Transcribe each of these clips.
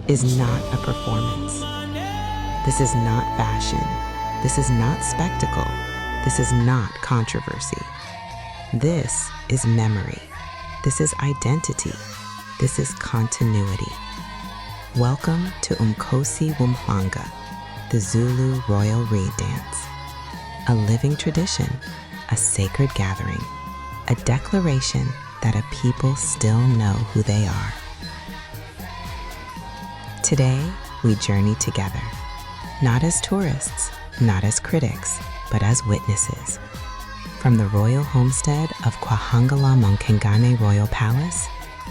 is not a performance. This is not fashion. This is not spectacle. This is not controversy. This is memory. This is identity. This is continuity. Welcome to Umkhosi woMhlanga, the Zulu royal reed dance. A living tradition, a sacred gathering, a declaration that a people still know who they are. Today, we journey together, not as tourists, not as critics, but as witnesses. From the royal homestead of KwaHangala-Monkengane Royal Palace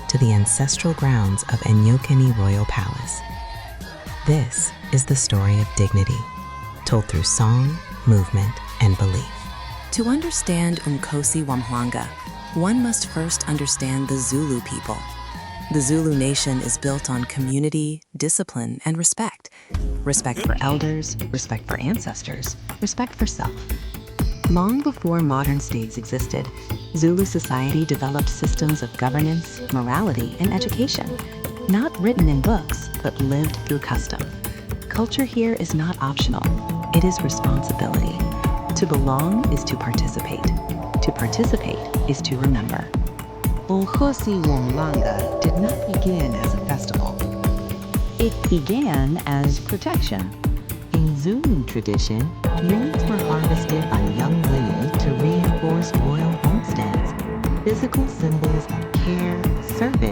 to the ancestral grounds of Enyokeni Royal Palace. This is the story of dignity, told through song, movement, and belief. To understand Umkhosi woMhlanga, one must first understand the Zulu people. The Zulu nation is built on community, discipline, and respect. Respect for elders, respect for ancestors, respect for self. Long before modern states existed, Zulu society developed systems of governance, morality, and education, not written in books, but lived through custom. Culture here is not optional, it is responsibility. To belong is to participate. To participate is to remember. Umkhosi woMhlanga did not begin as a festival. It began as protection. In Zulu tradition, reeds were harvested by young women to reinforce royal homesteads, physical symbols of care, service,